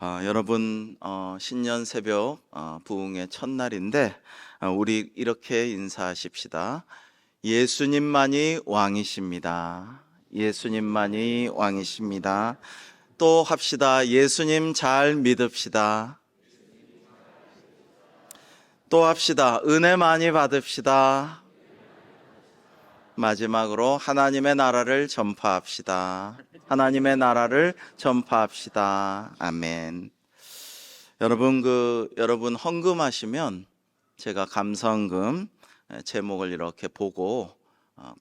여러분, 신년 새벽 부흥의 첫날인데 우리 이렇게 인사하십시다. 예수님만이 왕이십니다. 예수님만이 왕이십니다. 또 합시다. 예수님 잘 믿읍시다. 또 합시다. 은혜 많이 받읍시다. 마지막으로 하나님의 나라를 전파합시다. 하나님의 나라를 전파합시다. 아멘. 여러분 헌금하시면 제가 감사헌금 제목을 이렇게 보고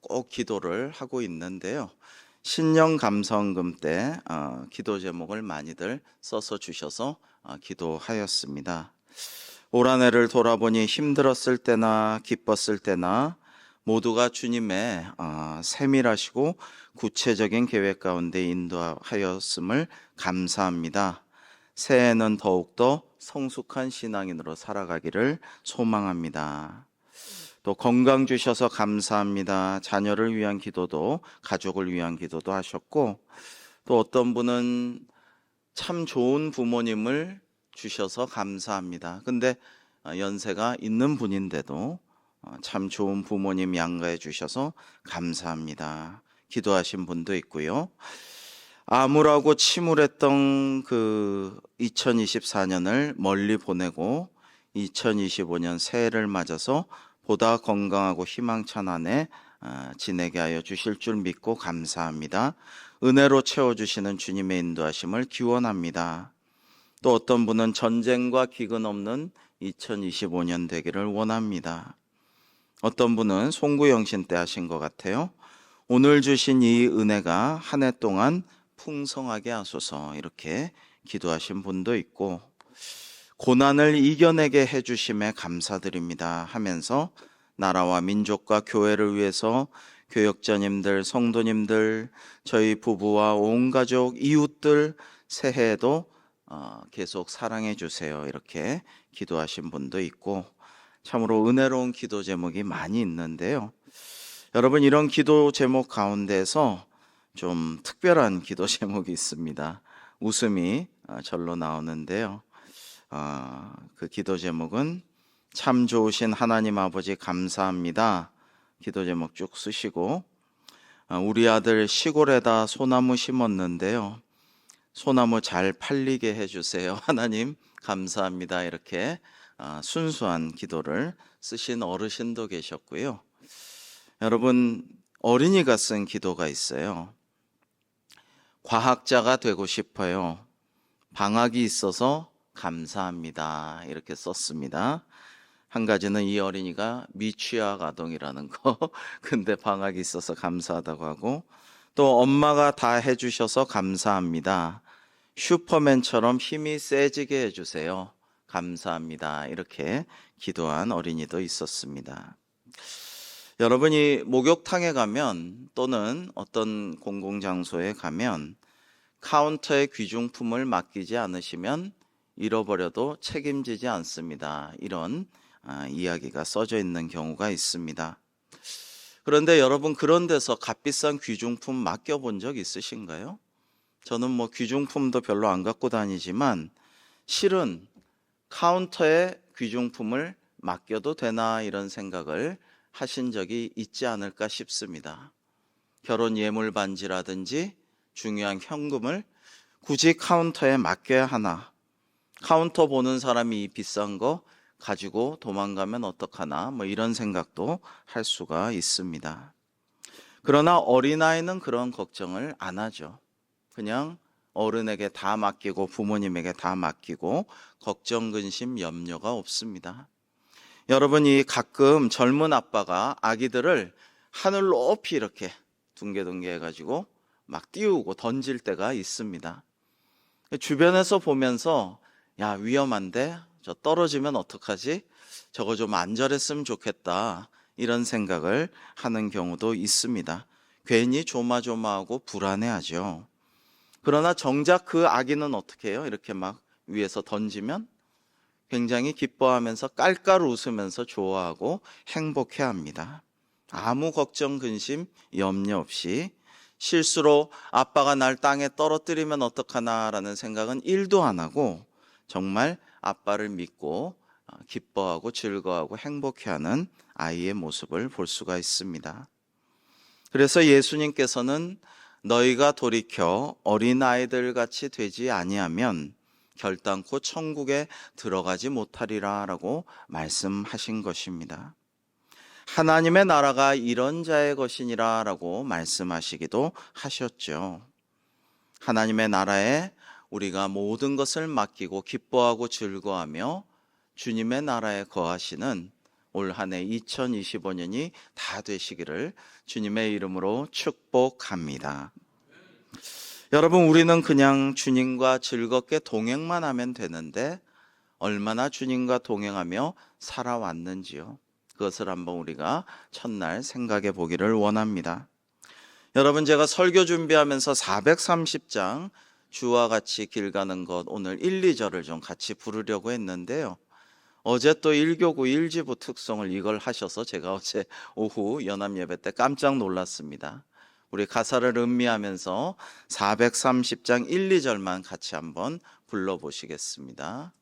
꼭 기도를 하고 있는데요. 신년 감사헌금 때 기도 제목을 많이들 써서 주셔서 기도하였습니다. 올 한 해를 돌아보니 힘들었을 때나 기뻤을 때나 모두가 주님의 세밀하시고 구체적인 계획 가운데 인도하였음을 감사합니다. 새해에는 더욱더 성숙한 신앙인으로 살아가기를 소망합니다. 또 건강 주셔서 감사합니다. 자녀를 위한 기도도 가족을 위한 기도도 하셨고, 또 어떤 분은 참 좋은 부모님을 주셔서 감사합니다. 근데 연세가 있는 분인데도 참 좋은 부모님 양가해 주셔서 감사합니다. 기도하신 분도 있고요. 암울하고 침울했던 그 2024년을 멀리 보내고 2025년 새해를 맞아서 보다 건강하고 희망찬 한 해 지내게 하여 주실 줄 믿고 감사합니다. 은혜로 채워주시는 주님의 인도하심을 기원합니다. 또 어떤 분은 전쟁과 기근 없는 2025년 되기를 원합니다. 어떤 분은 송구영신 때 하신 것 같아요. 오늘 주신 이 은혜가 한 해 동안 풍성하게 하소서, 이렇게 기도하신 분도 있고, 고난을 이겨내게 해주심에 감사드립니다 하면서 나라와 민족과 교회를 위해서 교역자님들, 성도님들, 저희 부부와 온 가족, 이웃들 새해에도 계속 사랑해 주세요, 이렇게 기도하신 분도 있고, 참으로 은혜로운 기도 제목이 많이 있는데요. 여러분, 이런 기도 제목 가운데서 좀 특별한 기도 제목이 있습니다. 웃음이 절로 나오는데요. 그 기도 제목은 참 좋으신 하나님 아버지 감사합니다. 기도 제목 쭉 쓰시고, 우리 아들 시골에다 소나무 심었는데요. 소나무 잘 팔리게 해주세요. 하나님 감사합니다. 이렇게 순수한 기도를 쓰신 어르신도 계셨고요. 여러분, 어린이가 쓴 기도가 있어요. 과학자가 되고 싶어요. 방학이 있어서 감사합니다. 이렇게 썼습니다. 한 가지는 이 어린이가 미취학 아동이라는 거, 근데 방학이 있어서 감사하다고 하고, 또 엄마가 다 해주셔서 감사합니다. 슈퍼맨처럼 힘이 세지게 해주세요. 감사합니다. 이렇게 기도한 어린이도 있었습니다. 여러분이 목욕탕에 가면 또는 어떤 공공장소에 가면 카운터에 귀중품을 맡기지 않으시면 잃어버려도 책임지지 않습니다. 이런 이야기가 써져 있는 경우가 있습니다. 그런데 여러분, 그런 데서 값비싼 귀중품 맡겨본 적 있으신가요? 저는 뭐 귀중품도 별로 안 갖고 다니지만 실은 카운터에 귀중품을 맡겨도 되나, 이런 생각을 하신 적이 있지 않을까 싶습니다. 결혼 예물 반지라든지 중요한 현금을 굳이 카운터에 맡겨야 하나? 카운터 보는 사람이 이 비싼 거 가지고 도망가면 어떡하나? 뭐 이런 생각도 할 수가 있습니다. 그러나 어린아이는 그런 걱정을 안 하죠. 그냥 어른에게 다 맡기고 부모님에게 다 맡기고 걱정, 근심, 염려가 없습니다. 여러분이 가끔 젊은 아빠가 아기들을 하늘 높이 이렇게 둥개둥개 해가지고 막 띄우고 던질 때가 있습니다. 주변에서 보면서, 야, 위험한데? 저 떨어지면 어떡하지? 저거 좀 안전했으면 좋겠다, 이런 생각을 하는 경우도 있습니다. 괜히 조마조마하고 불안해하죠. 그러나 정작 그 아기는 어떻게 해요? 이렇게 막 위에서 던지면 굉장히 기뻐하면서 깔깔 웃으면서 좋아하고 행복해합니다. 아무 걱정, 근심, 염려 없이 실수로 아빠가 날 땅에 떨어뜨리면 어떡하나라는 생각은 1도 안 하고 정말 아빠를 믿고 기뻐하고 즐거워하고 행복해하는 아이의 모습을 볼 수가 있습니다. 그래서 예수님께서는 너희가 돌이켜 어린아이들 같이 되지 아니하면 결단코 천국에 들어가지 못하리라 라고 말씀하신 것입니다. 하나님의 나라가 이런 자의 것이니라 라고 말씀하시기도 하셨죠. 하나님의 나라에 우리가 모든 것을 맡기고 기뻐하고 즐거워하며 주님의 나라에 거하시는 올 한 해 2025년이 다 되시기를 주님의 이름으로 축복합니다. 여러분, 우리는 그냥 주님과 즐겁게 동행만 하면 되는데 얼마나 주님과 동행하며 살아왔는지요. 그것을 한번 우리가 첫날 생각해 보기를 원합니다. 여러분, 제가 설교 준비하면서 430장 주와 같이 길 가는 것 오늘 1, 2절을 좀 같이 부르려고 했는데요. 어제 또 1교구 1지부 특송을 이걸 하셔서 제가 어제 오후 연합예배 때 깜짝 놀랐습니다. 우리 가사를 음미하면서 430장 1, 2절만 같이 한번 불러보시겠습니다.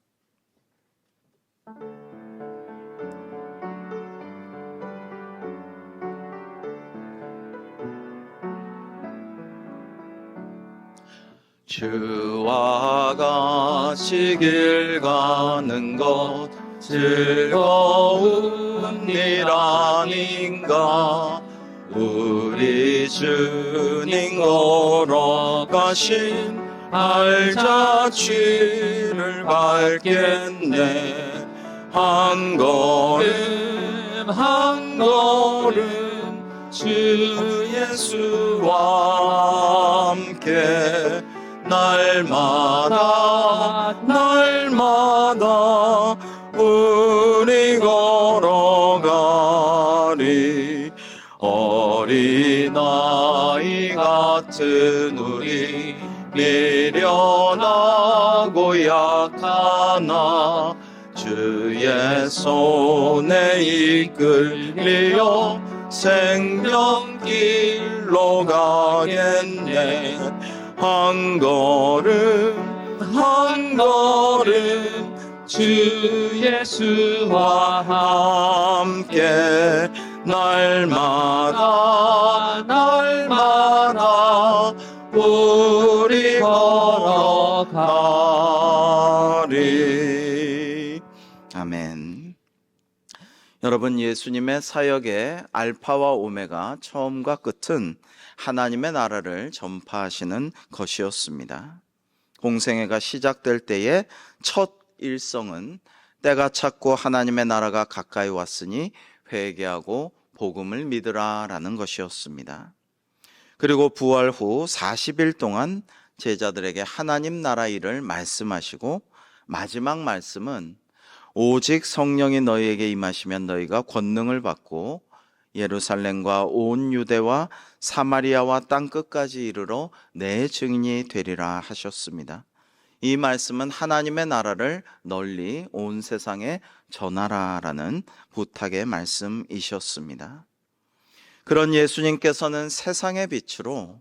주와 같이 길 가는 것 즐거운 일 아닌가. 우리 주님 걸어가신 알자취를 밟겠네. 한 걸음 한 걸음 주 예수와 함께 날마다 날마다 우리 걸어가리. 어린아이 같은 우리 미련하고 약하나 주의 손에 이끌려 생명길로 가겠네. 한 걸음 한 걸음 주 예수와 함께 날마다 날마다 우리 걸어가리. 아멘. 여러분, 예수님의 사역의 알파와 오메가, 처음과 끝은 하나님의 나라를 전파하시는 것이었습니다. 공생애가 시작될 때의 첫 일성은 때가 찼고 하나님의 나라가 가까이 왔으니 회개하고 복음을 믿으라 라는 것이었습니다. 그리고 부활 후 40일 동안 제자들에게 하나님 나라 일을 말씀하시고 마지막 말씀은 오직 성령이 너희에게 임하시면 너희가 권능을 받고 예루살렘과 온 유대와 사마리아와 땅끝까지 이르러 내 증인이 되리라 하셨습니다. 이 말씀은 하나님의 나라를 널리 온 세상에 전하라라는 부탁의 말씀이셨습니다. 그런 예수님께서는 세상의 빛으로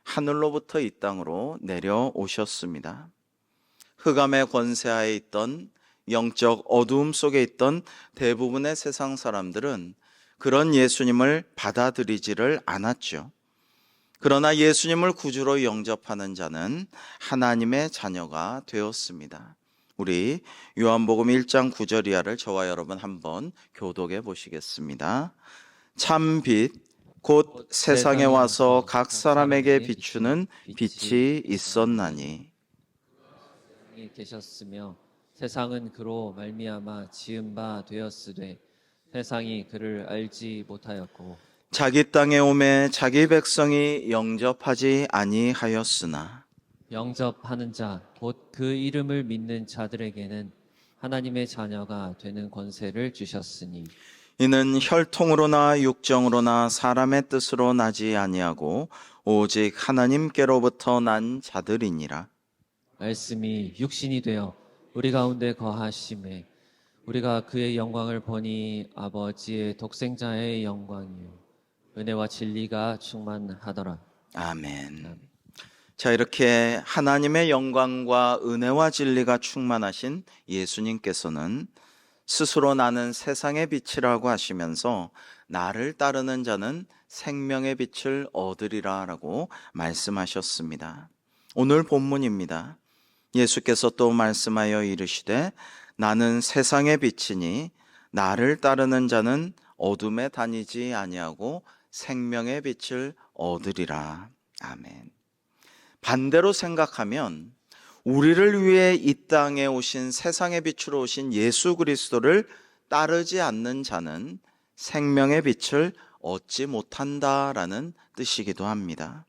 하늘로부터 이 땅으로 내려오셨습니다. 흑암의 권세하에 있던 영적 어두움 속에 있던 대부분의 세상 사람들은 그런 예수님을 받아들이지를 않았죠. 그러나 예수님을 구주로 영접하는 자는 하나님의 자녀가 되었습니다. 우리 요한복음 1장 9절 이하를 저와 여러분 한번 교독해 보시겠습니다. 참 빛, 곧 세상에 와서 각 사람에게 비추는 빛이 있었나니. 계셨으며 세상은 그로 말미암아 지은 바 되었으되 세상이 그를 알지 못하였고 자기 땅에 오매 자기 백성이 영접하지 아니하였으나 영접하는 자 곧 그 이름을 믿는 자들에게는 하나님의 자녀가 되는 권세를 주셨으니 이는 혈통으로나 육정으로나 사람의 뜻으로 나지 아니하고 오직 하나님께로부터 난 자들이니라. 말씀이 육신이 되어 우리 가운데 거하심에 우리가 그의 영광을 보니 아버지의 독생자의 영광이요 은혜와 진리가 충만하더라. 아멘. 자, 이렇게 하나님의 영광과 은혜와 진리가 충만하신 예수님께서는 스스로 나는 세상의 빛이라고 하시면서 나를 따르는 자는 생명의 빛을 얻으리라 라고 말씀하셨습니다. 오늘 본문입니다. 예수께서 또 말씀하여 이르시되 나는 세상의 빛이니 나를 따르는 자는 어둠에 다니지 아니하고 생명의 빛을 얻으리라. 아멘. 반대로 생각하면 우리를 위해 이 땅에 오신 세상의 빛으로 오신 예수 그리스도를 따르지 않는 자는 생명의 빛을 얻지 못한다라는 뜻이기도 합니다.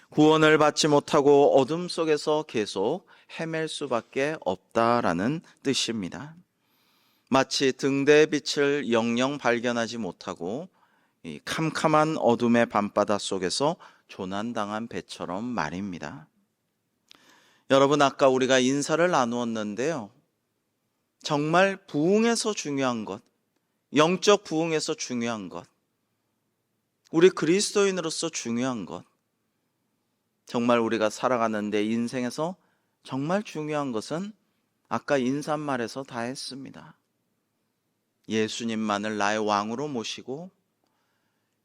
구원을 받지 못하고 어둠 속에서 계속 헤맬 수밖에 없다라는 뜻입니다. 마치 등대의 빛을 영영 발견하지 못하고 이 캄캄한 어둠의 밤바다 속에서 조난당한 배처럼 말입니다. 여러분, 아까 우리가 인사를 나누었는데요. 정말 부흥에서 중요한 것, 영적 부흥에서 중요한 것, 우리 그리스도인으로서 중요한 것, 정말 우리가 살아가는데 인생에서 정말 중요한 것은 아까 인사말에서 다 했습니다. 예수님만을 나의 왕으로 모시고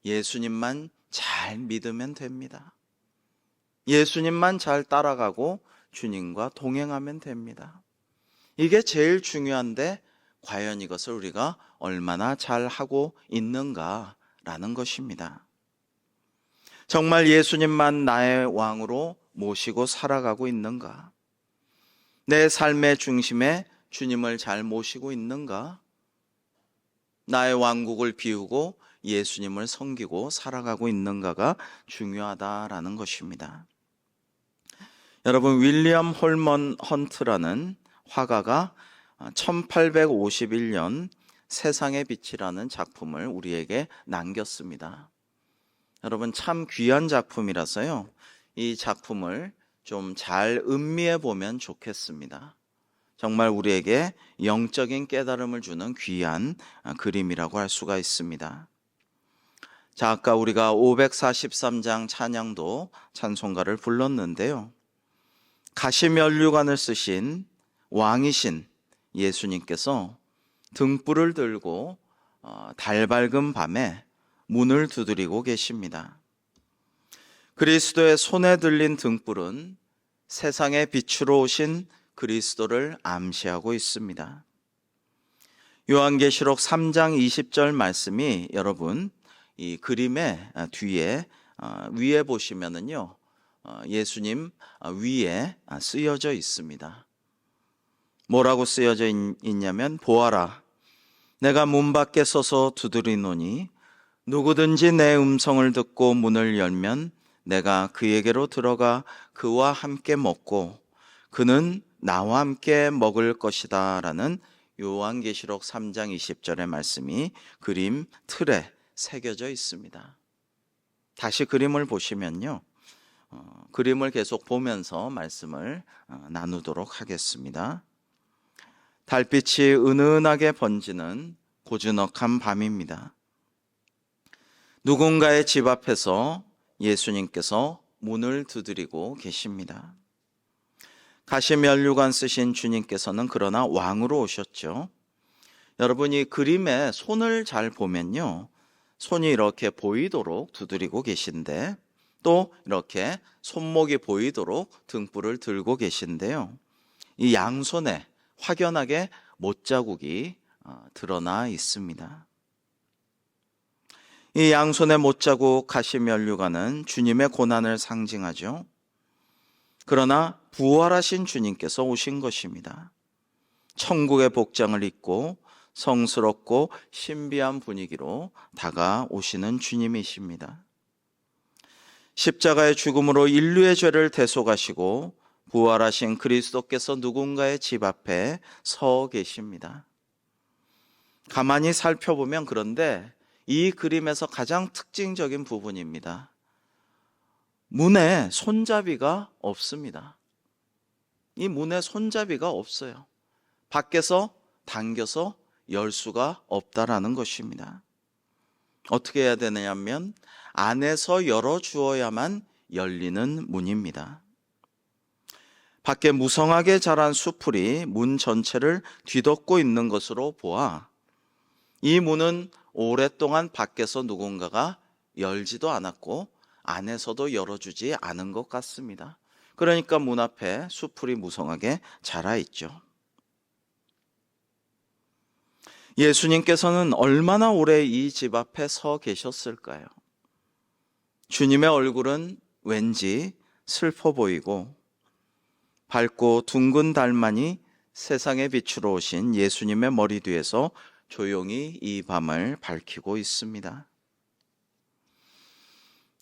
예수님만 잘 믿으면 됩니다. 예수님만 잘 따라가고 주님과 동행하면 됩니다. 이게 제일 중요한데 과연 이것을 우리가 얼마나 잘 하고 있는가라는 것입니다. 정말 예수님만 나의 왕으로 모시고 살아가고 있는가? 내 삶의 중심에 주님을 잘 모시고 있는가? 나의 왕국을 비우고 예수님을 섬기고 살아가고 있는가가 중요하다라는 것입니다. 여러분, 윌리엄 홀먼 헌트라는 화가가 1851년 세상의 빛이라는 작품을 우리에게 남겼습니다. 여러분, 참 귀한 작품이라서요. 이 작품을 좀 잘 음미해 보면 좋겠습니다. 정말 우리에게 영적인 깨달음을 주는 귀한 그림이라고 할 수가 있습니다. 자, 아까 우리가 543장 찬양도 찬송가를 불렀는데요. 가시면류관을 쓰신 왕이신 예수님께서 등불을 들고 달 밝은 밤에 문을 두드리고 계십니다. 그리스도의 손에 들린 등불은 세상의 빛으로 오신 그리스도를 암시하고 있습니다. 요한계시록 3장 20절 말씀이 여러분 이 그림의 뒤에 위에 보시면은요, 예수님 위에 쓰여져 있습니다. 뭐라고 쓰여져 있냐면, 보아라, 내가 문 밖에 서서 두드리노니 누구든지 내 음성을 듣고 문을 열면 내가 그에게로 들어가 그와 함께 먹고 그는 나와 함께 먹을 것이다 라는 요한계시록 3장 20절의 말씀이 그림 틀에 새겨져 있습니다. 다시 그림을 보시면요, 그림을 계속 보면서 말씀을 나누도록 하겠습니다. 달빛이 은은하게 번지는 고즈넉한 밤입니다. 누군가의 집 앞에서 예수님께서 문을 두드리고 계십니다. 가시면류관 쓰신 주님께서는 그러나 왕으로 오셨죠. 여러분이 그림에 손을 잘 보면요, 손이 이렇게 보이도록 두드리고 계신데 또 이렇게 손목이 보이도록 등불을 들고 계신데요, 이 양손에 확연하게 못자국이 드러나 있습니다. 이 양손의 못자국 가시면류관은 주님의 고난을 상징하죠. 그러나 부활하신 주님께서 오신 것입니다. 천국의 복장을 입고 성스럽고 신비한 분위기로 다가오시는 주님이십니다. 십자가의 죽음으로 인류의 죄를 대속하시고 부활하신 그리스도께서 누군가의 집 앞에 서 계십니다. 가만히 살펴보면 그런데 이 그림에서 가장 특징적인 부분입니다. 문에 손잡이가 없습니다. 이 문에 손잡이가 없어요. 밖에서 당겨서 열 수가 없다라는 것입니다. 어떻게 해야 되느냐면 안에서 열어주어야만 열리는 문입니다. 밖에 무성하게 자란 수풀이 문 전체를 뒤덮고 있는 것으로 보아 이 문은 오랫동안 밖에서 누군가가 열지도 않았고 안에서도 열어주지 않은 것 같습니다. 그러니까 문 앞에 수풀이 무성하게 자라 있죠. 예수님께서는 얼마나 오래 이 집 앞에 서 계셨을까요? 주님의 얼굴은 왠지 슬퍼 보이고 밝고 둥근 달만이 세상의 빛으로 오신 예수님의 머리 뒤에서 조용히 이 밤을 밝히고 있습니다.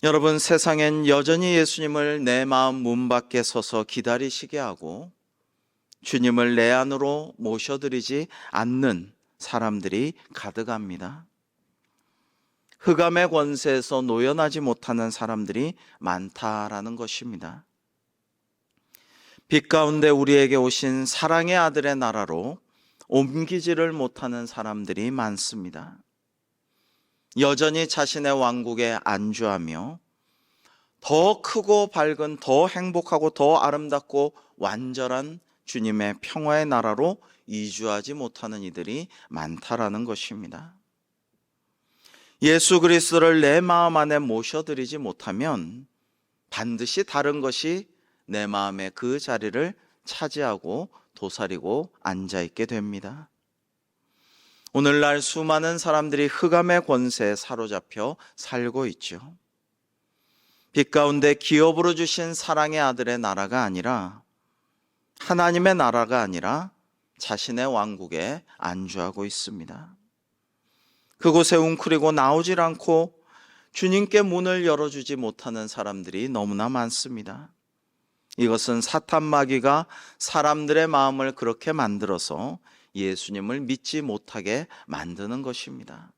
여러분, 세상엔 여전히 예수님을 내 마음 문 밖에 서서 기다리시게 하고 주님을 내 안으로 모셔드리지 않는 사람들이 가득합니다. 흑암의 권세에서 노연하지 못하는 사람들이 많다라는 것입니다. 빛 가운데 우리에게 오신 사랑의 아들의 나라로 옮기지를 못하는 사람들이 많습니다. 여전히 자신의 왕국에 안주하며 더 크고 밝은, 더 행복하고 더 아름답고 완전한 주님의 평화의 나라로 이주하지 못하는 이들이 많다라는 것입니다. 예수 그리스도를 내 마음 안에 모셔드리지 못하면 반드시 다른 것이 내 마음의 그 자리를 차지하고 도사리고 앉아있게 됩니다. 오늘날 수많은 사람들이 흑암의 권세에 사로잡혀 살고 있죠. 빛 가운데 기업으로 주신 사랑의 아들의 나라가 아니라 하나님의 나라가 아니라 자신의 왕국에 안주하고 있습니다. 그곳에 웅크리고 나오질 않고 주님께 문을 열어주지 못하는 사람들이 너무나 많습니다. 이것은 사탄 마귀가 사람들의 마음을 그렇게 만들어서 예수님을 믿지 못하게 만드는 것입니다.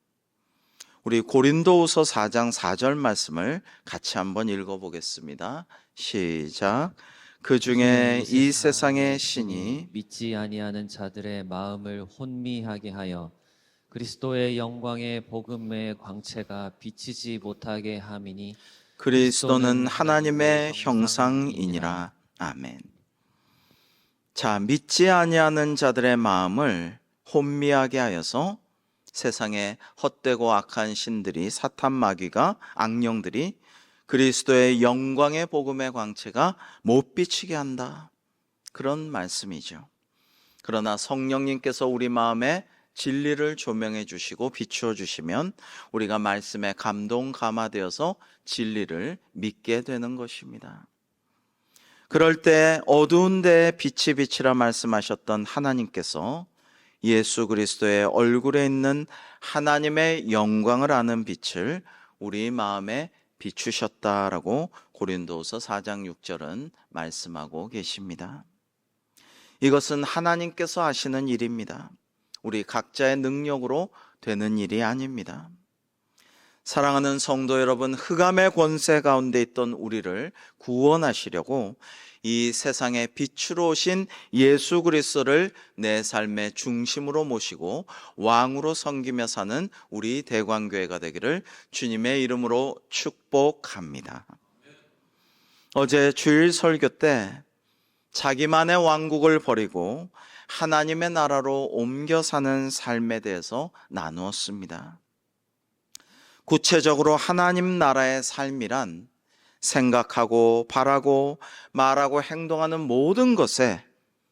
우리 고린도후서 4장 4절 말씀을 같이 한번 읽어보겠습니다. 시작. 그 중에 이 세상의 신이 믿지 아니하는 자들의 마음을 혼미하게 하여 그리스도의 영광의 복음의 광채가 비치지 못하게 함이니 그리스도는 하나님의 형상이니라. 아멘. 자, 믿지 아니하는 자들의 마음을 혼미하게 하여서 세상에 헛되고 악한 신들이, 사탄 마귀가, 악령들이 그리스도의 영광의 복음의 광채가 못 비치게 한다. 그런 말씀이죠. 그러나 성령님께서 우리 마음에 진리를 조명해 주시고 비추어 주시면 우리가 말씀에 감동 감화되어서 진리를 믿게 되는 것입니다. 그럴 때 어두운 데에 빛이 비치라 말씀하셨던 하나님께서 예수 그리스도의 얼굴에 있는 하나님의 영광을 아는 빛을 우리 마음에 비추셨다라고 고린도후서 4장 6절은 말씀하고 계십니다. 이것은 하나님께서 하시는 일입니다. 우리 각자의 능력으로 되는 일이 아닙니다. 사랑하는 성도 여러분, 흑암의 권세 가운데 있던 우리를 구원하시려고 이 세상의 빛으로 오신 예수 그리스도를 내 삶의 중심으로 모시고 왕으로 섬기며 사는 우리 대광교회가 되기를 주님의 이름으로 축복합니다. 어제 주일 설교 때 자기만의 왕국을 버리고 하나님의 나라로 옮겨 사는 삶에 대해서 나누었습니다. 구체적으로 하나님 나라의 삶이란 생각하고 바라고 말하고 행동하는 모든 것에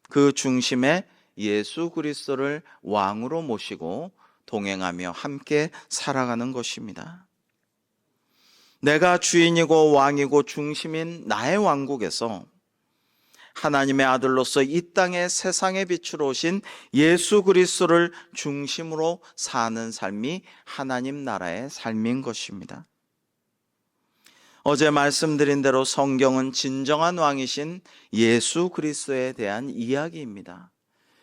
그 중심에 예수 그리스도를 왕으로 모시고 동행하며 함께 살아가는 것입니다. 내가 주인이고 왕이고 중심인 나의 왕국에서 하나님의 아들로서 이 땅의 세상의 빛으로 오신 예수 그리스도를 중심으로 사는 삶이 하나님 나라의 삶인 것입니다. 어제 말씀드린 대로 성경은 진정한 왕이신 예수 그리스도에 대한 이야기입니다.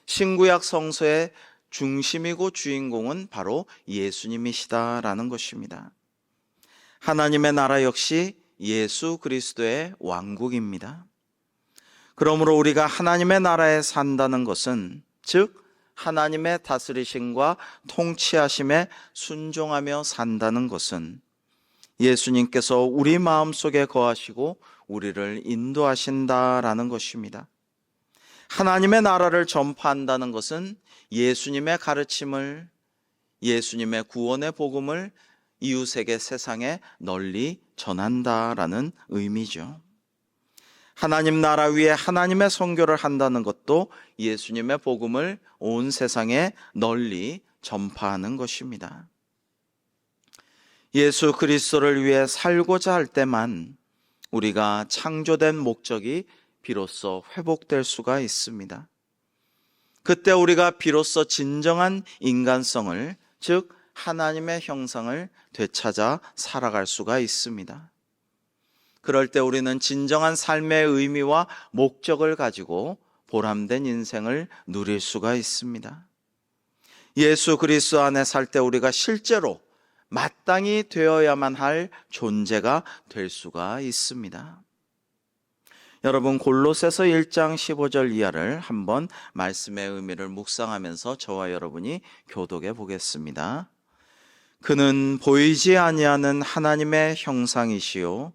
신구약 성서의 중심이고 주인공은 바로 예수님이시다라는 것입니다. 하나님의 나라 역시 예수 그리스도의 왕국입니다. 그러므로 우리가 하나님의 나라에 산다는 것은 즉 하나님의 다스리심과 통치하심에 순종하며 산다는 것은 예수님께서 우리 마음속에 거하시고 우리를 인도하신다라는 것입니다. 하나님의 나라를 전파한다는 것은 예수님의 가르침을, 예수님의 구원의 복음을 이웃에게 세상에 널리 전한다라는 의미죠. 하나님 나라 위에 하나님의 선교를 한다는 것도 예수님의 복음을 온 세상에 널리 전파하는 것입니다. 예수 그리스도를 위해 살고자 할 때만 우리가 창조된 목적이 비로소 회복될 수가 있습니다. 그때 우리가 비로소 진정한 인간성을, 즉 하나님의 형상을 되찾아 살아갈 수가 있습니다. 그럴 때 우리는 진정한 삶의 의미와 목적을 가지고 보람된 인생을 누릴 수가 있습니다. 예수 그리스도 안에 살 때 우리가 실제로 마땅히 되어야만 할 존재가 될 수가 있습니다. 여러분, 골로새서 1장 15절 이하를 한번 말씀의 의미를 묵상하면서 저와 여러분이 교독해 보겠습니다. 그는 보이지 아니하는 하나님의 형상이시요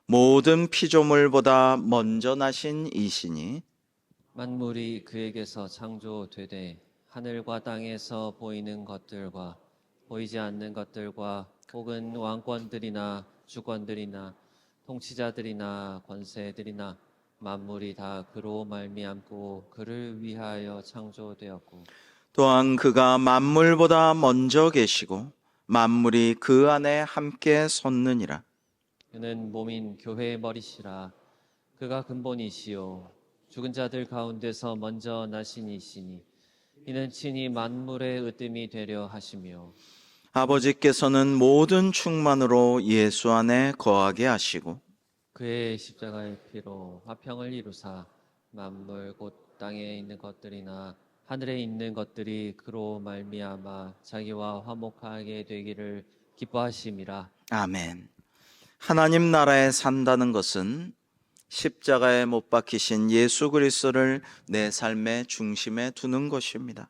모든 피조물보다 먼저 나신 이시니 만물이 그에게서 창조되되 하늘과 땅에서 보이는 것들과 보이지 않는 것들과 혹은 왕권들이나 주권들이나 통치자들이나 권세들이나 만물이 다 그로 말미암고 그를 위하여 창조되었고 또한 그가 만물보다 먼저 계시고 만물이 그 안에 함께 섰느니라. 그는 몸인 교회의 머리시라. 그가 근본이시요 죽은 자들 가운데서 먼저 나신 이시니 이는 친히 만물의 으뜸이 되려 하시며 아버지께서는 모든 충만으로 예수 안에 거하게 하시고 그의 십자가의 피로 화평을 이루사 만물 곧 땅에 있는 것들이나 하늘에 있는 것들이 그로 말미암아 자기와 화목하게 되기를 기뻐하심이라. 아멘. 하나님 나라에 산다는 것은 십자가에 못 박히신 예수 그리스도를 내 삶의 중심에 두는 것입니다.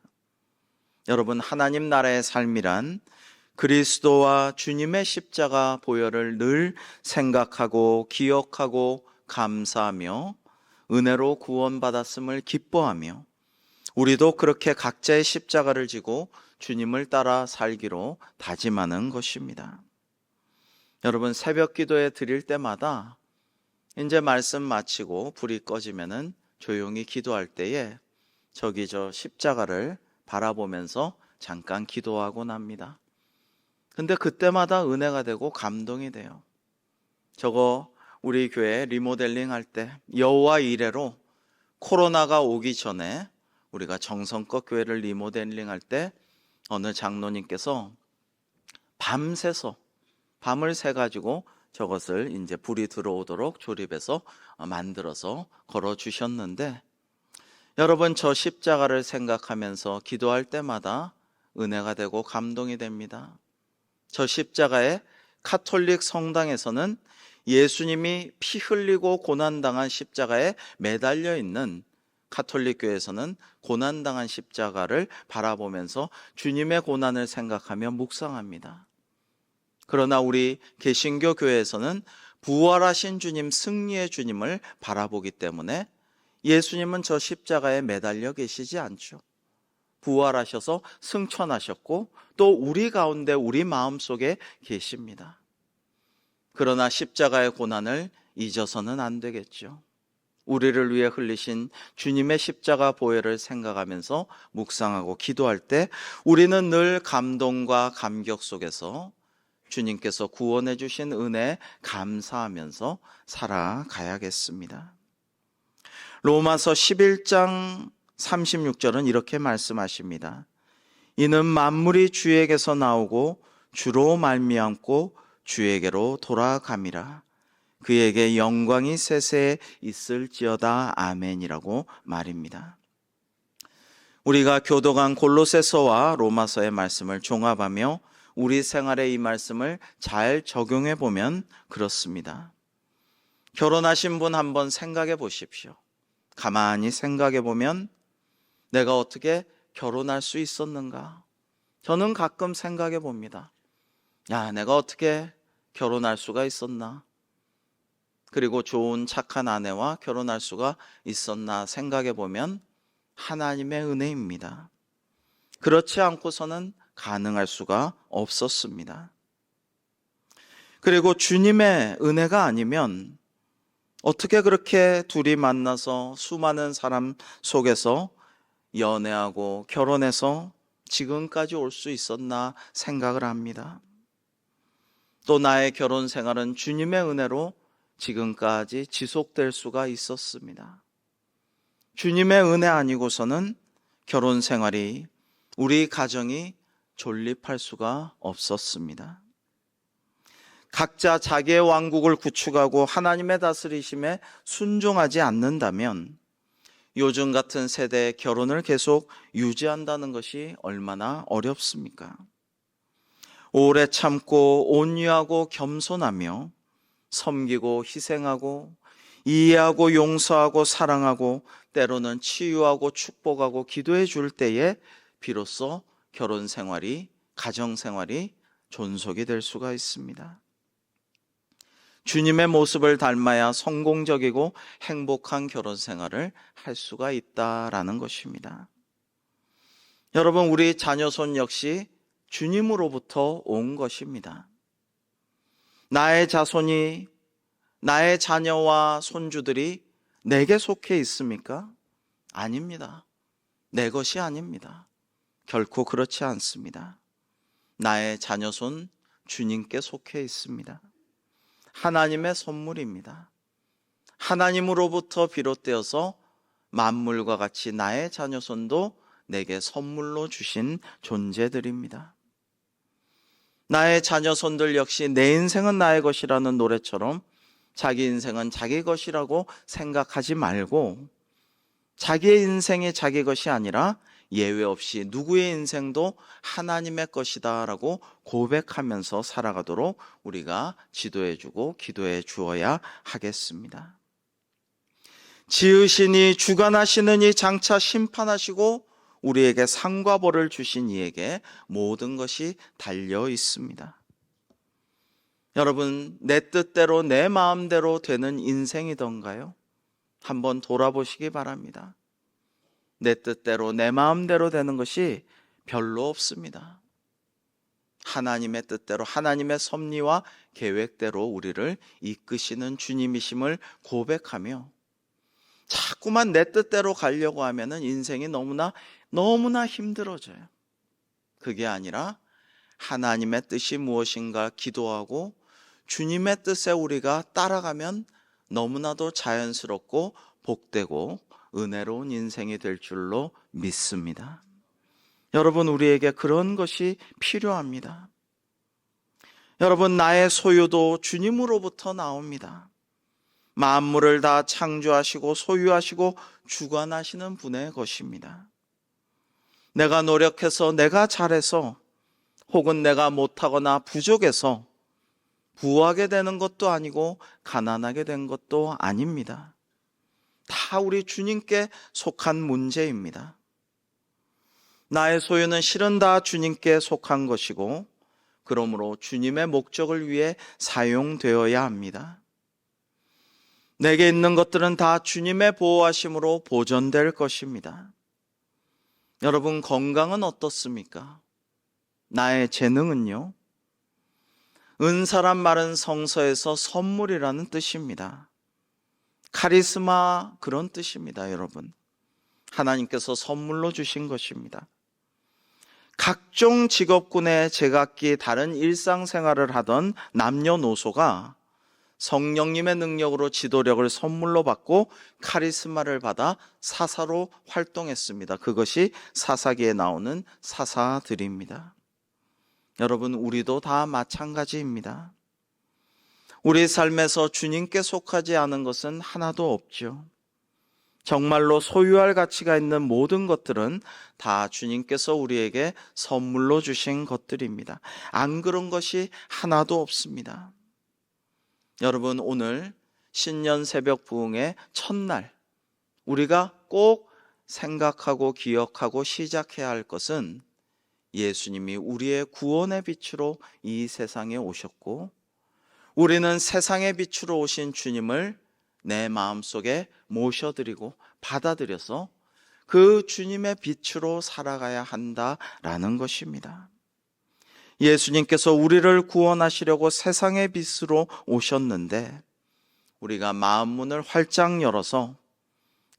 여러분, 하나님 나라의 삶이란 그리스도와 주님의 십자가 보혈을 늘 생각하고 기억하고 감사하며 은혜로 구원받았음을 기뻐하며 우리도 그렇게 각자의 십자가를 지고 주님을 따라 살기로 다짐하는 것입니다. 여러분, 새벽 기도에 드릴 때마다 이제 말씀 마치고 불이 꺼지면은 조용히 기도할 때에 저기 저 십자가를 바라보면서 잠깐 기도하곤 합니다. 근데 그때마다 은혜가 되고 감동이 돼요. 저거 우리 교회 리모델링 할 때 여호와 이래로 코로나가 오기 전에 우리가 정성껏 교회를 리모델링 할 때 어느 장로님께서 밤새서 밤을 새 가지고 저것을 이제 불이 들어오도록 조립해서 만들어서 걸어 주셨는데 여러분, 저 십자가를 생각하면서 기도할 때마다 은혜가 되고 감동이 됩니다. 저 십자가에 카톨릭 성당에서는 예수님이 피 흘리고 고난당한 십자가에 매달려 있는 카톨릭 교회에서는 고난당한 십자가를 바라보면서 주님의 고난을 생각하며 묵상합니다. 그러나 우리 개신교 교회에서는 부활하신 주님, 승리의 주님을 바라보기 때문에 예수님은 저 십자가에 매달려 계시지 않죠. 부활하셔서 승천하셨고 또 우리 가운데 우리 마음속에 계십니다. 그러나 십자가의 고난을 잊어서는 안 되겠죠. 우리를 위해 흘리신 주님의 십자가 보혈을 생각하면서 묵상하고 기도할 때 우리는 늘 감동과 감격 속에서 주님께서 구원해 주신 은혜에 감사하면서 살아가야겠습니다. 로마서 11장 36절은 이렇게 말씀하십니다. 이는 만물이 주에게서 나오고 주로 말미암고 주에게로 돌아감이라. 그에게 영광이 세세에 있을지어다. 아멘이라고 말입니다. 우리가 교독한 골로새서와 로마서의 말씀을 종합하며 우리 생활에 이 말씀을 잘 적용해 보면 그렇습니다. 결혼하신 분 한번 생각해 보십시오. 가만히 생각해 보면 내가 어떻게 결혼할 수 있었는가? 저는 가끔 생각해 봅니다. 야, 내가 어떻게 결혼할 수가 있었나? 그리고 좋은 착한 아내와 결혼할 수가 있었나 생각해 보면 하나님의 은혜입니다. 그렇지 않고서는 가능할 수가 없었습니다. 그리고 주님의 은혜가 아니면 어떻게 그렇게 둘이 만나서 수많은 사람 속에서 연애하고 결혼해서 지금까지 올 수 있었나 생각을 합니다. 또 나의 결혼 생활은 주님의 은혜로 지금까지 지속될 수가 있었습니다. 주님의 은혜 아니고서는 결혼 생활이, 우리 가정이 존립할 수가 없었습니다. 각자 자기의 왕국을 구축하고 하나님의 다스리심에 순종하지 않는다면 요즘 같은 세대의 결혼을 계속 유지한다는 것이 얼마나 어렵습니까? 오래 참고 온유하고 겸손하며 섬기고 희생하고 이해하고 용서하고 사랑하고 때로는 치유하고 축복하고 기도해 줄 때에 비로소 결혼 생활이, 가정 생활이 존속이 될 수가 있습니다. 주님의 모습을 닮아야 성공적이고 행복한 결혼 생활을 할 수가 있다라는 것입니다. 여러분, 우리 자녀손 역시 주님으로부터 온 것입니다. 나의 자손이, 나의 자녀와 손주들이 내게 속해 있습니까? 아닙니다. 내 것이 아닙니다. 결코 그렇지 않습니다. 나의 자녀손 주님께 속해 있습니다. 하나님의 선물입니다. 하나님으로부터 비롯되어서 만물과 같이 나의 자녀손도 내게 선물로 주신 존재들입니다. 나의 자녀손들 역시 내 인생은 나의 것이라는 노래처럼 자기 인생은 자기 것이라고 생각하지 말고 자기의 인생이 자기 것이 아니라 예외 없이 누구의 인생도 하나님의 것이다 라고 고백하면서 살아가도록 우리가 지도해주고 기도해 주어야 하겠습니다. 지으시니 주관하시느니 장차 심판하시고 우리에게 상과 벌을 주신 이에게 모든 것이 달려 있습니다. 여러분, 내 뜻대로 내 마음대로 되는 인생이던가요? 한번 돌아보시기 바랍니다. 내 뜻대로 내 마음대로 되는 것이 별로 없습니다. 하나님의 뜻대로, 하나님의 섭리와 계획대로 우리를 이끄시는 주님이심을 고백하며 자꾸만 내 뜻대로 가려고 하면 인생이 너무나 힘들어져요. 그게 아니라 하나님의 뜻이 무엇인가 기도하고 주님의 뜻에 우리가 따라가면 너무나도 자연스럽고 복되고 은혜로운 인생이 될 줄로 믿습니다. 여러분, 우리에게 그런 것이 필요합니다. 여러분, 나의 소유도 주님으로부터 나옵니다. 만물을 다 창조하시고 소유하시고 주관하시는 분의 것입니다. 내가 노력해서, 내가 잘해서, 혹은 내가 못하거나 부족해서 부하게 되는 것도 아니고 가난하게 된 것도 아닙니다. 다 우리 주님께 속한 문제입니다. 나의 소유는 실은 다 주님께 속한 것이고 그러므로 주님의 목적을 위해 사용되어야 합니다. 내게 있는 것들은 다 주님의 보호하심으로 보존될 것입니다. 여러분, 건강은 어떻습니까? 나의 재능은요? 은사란 말은 성서에서 선물이라는 뜻입니다. 카리스마, 그런 뜻입니다, 여러분. 하나님께서 선물로 주신 것입니다. 각종 직업군의 제각기 다른 일상생활을 하던 남녀노소가 성령님의 능력으로 지도력을 선물로 받고 카리스마를 받아 사사로 활동했습니다. 그것이 사사기에 나오는 사사들입니다. 여러분, 우리도 다 마찬가지입니다. 우리 삶에서 주님께 속하지 않은 것은 하나도 없죠. 정말로 소유할 가치가 있는 모든 것들은 다 주님께서 우리에게 선물로 주신 것들입니다. 안 그런 것이 하나도 없습니다. 여러분, 오늘 신년 새벽 부흥의 첫날, 우리가 꼭 생각하고 기억하고 시작해야 할 것은 예수님이 우리의 구원의 빛으로 이 세상에 오셨고, 우리는 세상의 빛으로 오신 주님을 내 마음속에 모셔드리고 받아들여서 그 주님의 빛으로 살아가야 한다라는 것입니다. 예수님께서 우리를 구원하시려고 세상의 빛으로 오셨는데, 우리가 마음 문을 활짝 열어서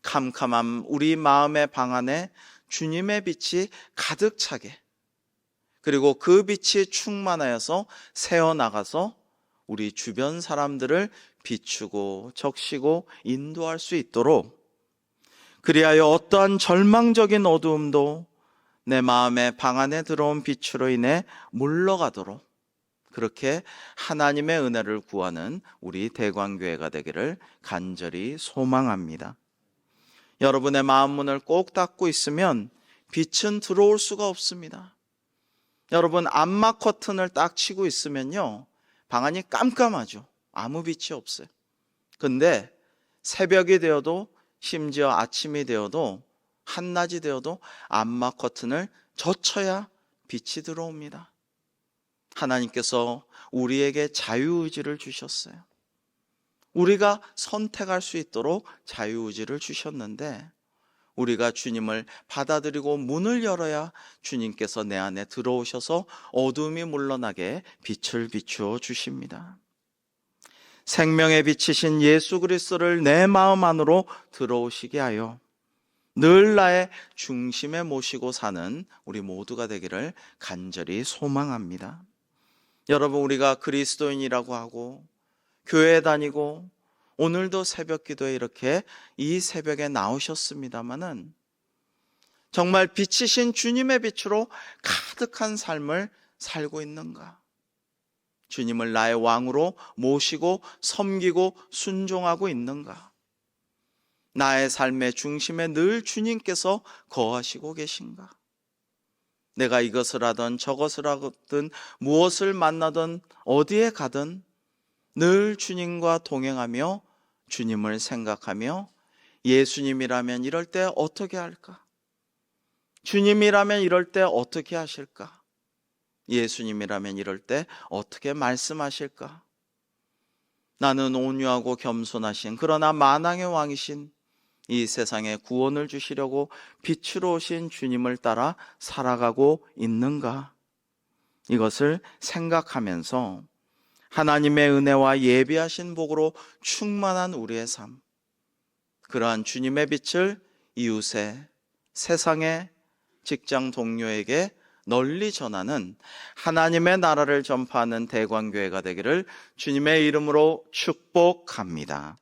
캄캄한 우리 마음의 방 안에 주님의 빛이 가득 차게, 그리고 그 빛이 충만하여서 새어나가서 우리 주변 사람들을 비추고 적시고 인도할 수 있도록, 그리하여 어떠한 절망적인 어두움도 내 마음의 방 안에 들어온 빛으로 인해 물러가도록, 그렇게 하나님의 은혜를 구하는 우리 대광교회가 되기를 간절히 소망합니다. 여러분의 마음 문을 꼭 닫고 있으면 빛은 들어올 수가 없습니다. 여러분, 암막 커튼을 딱 치고 있으면요, 방 안이 깜깜하죠. 아무 빛이 없어요. 근데 새벽이 되어도, 심지어 아침이 되어도, 한낮이 되어도 암막 커튼을 젖혀야 빛이 들어옵니다. 하나님께서 우리에게 자유의지를 주셨어요. 우리가 선택할 수 있도록 자유의지를 주셨는데, 우리가 주님을 받아들이고 문을 열어야 주님께서 내 안에 들어오셔서 어둠이 물러나게 빛을 비추어 주십니다. 생명의 빛이신 예수 그리스도를 내 마음 안으로 들어오시게 하여 늘 나의 중심에 모시고 사는 우리 모두가 되기를 간절히 소망합니다. 여러분, 우리가 그리스도인이라고 하고 교회 다니고 오늘도 새벽 기도에 이렇게 이 새벽에 나오셨습니다마는, 정말 빛이신 주님의 빛으로 가득한 삶을 살고 있는가? 주님을 나의 왕으로 모시고 섬기고 순종하고 있는가? 나의 삶의 중심에 늘 주님께서 거하시고 계신가? 내가 이것을 하든 저것을 하든 무엇을 만나든 어디에 가든 늘 주님과 동행하며 주님을 생각하며, 예수님이라면 이럴 때 어떻게 할까? 주님이라면 이럴 때 어떻게 하실까? 예수님이라면 이럴 때 어떻게 말씀하실까? 나는 온유하고 겸손하신, 그러나 만왕의 왕이신 이 세상에 구원을 주시려고 빛으로 오신 주님을 따라 살아가고 있는가? 이것을 생각하면서 하나님의 은혜와 예비하신 복으로 충만한 우리의 삶, 그러한 주님의 빛을 이웃에, 세상에, 직장 동료에게 널리 전하는 하나님의 나라를 전파하는 대광교회가 되기를 주님의 이름으로 축복합니다.